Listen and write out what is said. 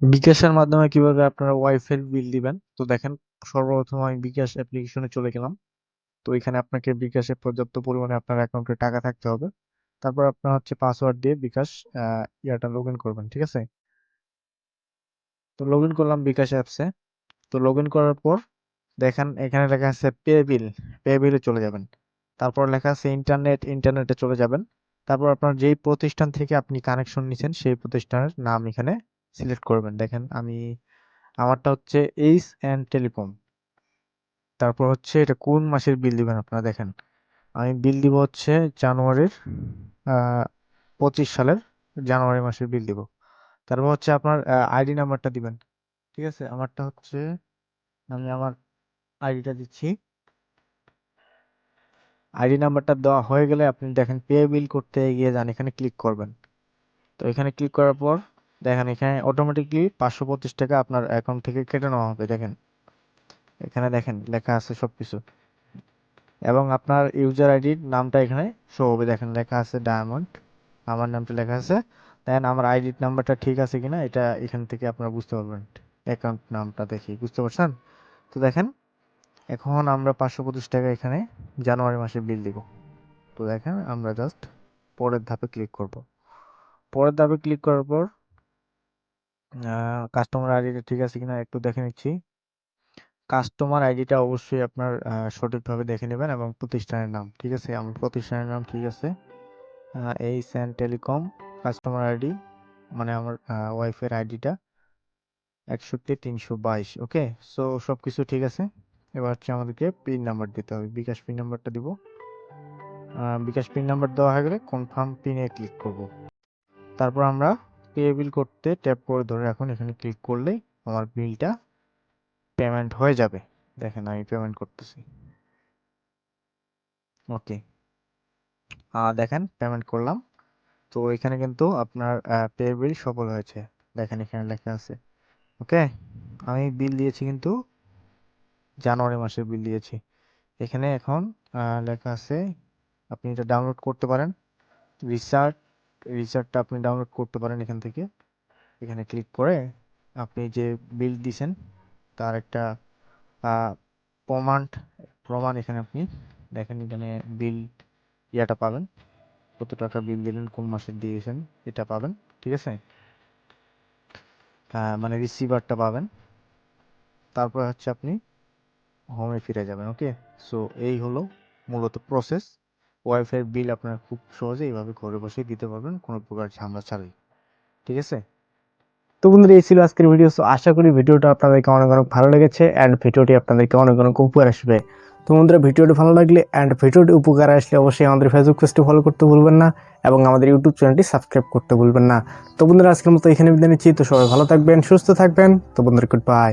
বিকাশের মাধ্যমে কিভাবে আপনারা ওয়াইফাই বিল দিবেন? তো দেখেন, সর্বপ্রথম আমি বিকাশ অ্যাপ্লিকেশনে চলে গেলাম। তো এখানে আপনাকে বিকাশে পর্যাপ্ত পরিমাণে আপনার অ্যাকাউন্টে টাকা থাকতে হবে। তারপর আপনার হচ্ছে পাসওয়ার্ড দিয়ে বিকাশ ইয়াটা লগ ইন করবেন, ঠিক আছে? তো লগ ইন করলাম বিকাশ অ্যাপসে। তো লগ ইন করার পর দেখেন এখানে লেখা আছে পে বিল, পে বিলে চলে যাবেন। তারপর লেখা আছে ইন্টারনেট, ইন্টারনেটে চলে যাবেন। তারপর আপনার যেই প্রতিষ্ঠান থেকে আপনি কানেকশন নিছেন সেই প্রতিষ্ঠানের নাম এখানে সিলেক্ট করবেন। দেখেন আমারটা হচ্ছে এইচ এন্ড টেলিকম। তারপর হচ্ছে এটা কোন মাসের বিল দিবেন আপনারা দেখেন। আমি বিল দিব হচ্ছে জানুয়ারির 25 সালের জানুয়ারি মাসের বিল দিব। তারপর হচ্ছে আপনার আইডি নাম্বারটা দিবেন, ঠিক আছে? আমারটা হচ্ছে, আমি আমার আইডিটা দিচ্ছি। আইডি নাম্বারটা দেওয়া হয়ে গেলে আপনি দেখেন পে বিল করতে এগিয়ে যান, এখানে ক্লিক করবেন। তো এখানে ক্লিক করার পর দেখেন এখানে অটোমেটিকলি 525 টাকা আপনার অ্যাকাউন্ট থেকে কেটে নেওয়া হবে। দেখেন এখানে দেখেন লেখা আছে সবকিছু, এবং আপনার ইউজার আইডির নামটা এখানে শো হবে। দেখেন লেখা আছে ডায়মন্ড, আমার নামটা লেখা আছে। দেন আমার আইডি নাম্বারটা ঠিক আছে কিনা এটা এখান থেকে আপনারা বুঝতে পারবেন, অ্যাকাউন্ট নামটা দেখি, বুঝতে পারছেন? তো দেখেন এখন আমরা 525 টাকা এখানে জানুয়ারি মাসে বিল দিব। তো দেখেন আমরা জাস্ট পরের ধাপে ক্লিক করব। পরের ধাপে ক্লিক করার পর কাস্টমার আইডিটা ঠিক আছে কিনা একটু দেখে নিচ্ছি। কাস্টমার আইডিটা অবশ্যই আপনার সঠিকভাবে দেখে নেবেন, এবং প্রতিষ্ঠানের নাম ঠিক আছে, আমার প্রতিষ্ঠানের নাম ঠিক আছে। H and telecom customer ID, মানে আমার ওয়াইফের আইডিটা 61 322। ওকে, সো সবকিছু ঠিক আছে। এবার হচ্ছে আমাদেরকে পিন নাম্বার দিতে হবে, বিকাশ পিন নাম্বারটা দিব। বিকাশ পিন নাম্বার দেওয়া হয়ে গেলে কনফার্ম পিনে ক্লিক করব। তারপর আমরা পে বিল করতে ট্যাপ করে ধরে রাখুন, এখানে ক্লিক করলেই আমার বিলটা পেমেন্ট হয়ে যাবে। দেখেন আমি পেমেন্ট করতেছি। ওকে, দেখেন পেমেন্ট করলাম। তো এখানে কিন্তু আপনার পে বিল সফল হয়েছে। দেখেন এখানে লেখা আছে। ওকে, আমি বিল দিয়েছি কিন্তু জানুয়ারি মাসের বিল দিয়েছি। এখানে এখন লেখা আছে আপনি এটা ডাউনলোড করতে পারেন। রিচার্জ, রিচার্জটা আপনি ডাউনলোড করতে পারেন এখান থেকে। এখানে ক্লিক করে আপনি যে বিল দিছেন তার একটা আহ, প্রমাণ, প্রমাণ এখানে আপনি দেখেন, এখানে বিল ইয়াটা পাবেন, কত টাকা বিল দিলেন, কোন মাসে দিয়েছেন এটা পাবেন, ঠিক আছে? মানে রিসিভারটা পাবেন। তারপর হচ্ছে আপনি হোমে ফিরে যাবেন। ওকে, সো এই হলো মূলত প্রসেস। ওয়াইফাই বিল আপনারা খুব সহজে এইভাবে ঘরে বসে দিতে পারবেন কোনো প্রকার ঝামেলা ছাড়াই, ঠিক আছে? তো বন্ধুরা এই ছিল আজকের ভিডিও। সো আশা করি ভিডিওটা আপনাদেরকে অনেক অনেক ভালো লেগেছে অ্যান্ড ভিডিওটি আপনাদেরকে অনেক অনেক উপকার আসবে। তো বন্ধুরা ভিডিওটি ভালো লাগলে অ্যান্ড ভিডিওটি উপকার আসলে অবশ্যই আমাদের ফেসবুক পেজটি ফলো করতে ভুলবেন না, এবং আমাদের ইউটিউব চ্যানেলটি সাবস্ক্রাইব করতে ভুলবেন না। তো বন্ধুরা আজকের মতো এখানে বিদায় নিচ্ছি। তো সবাই ভালো থাকবেন, সুস্থ থাকবেন। তো বন্ধুরা গুড বাই।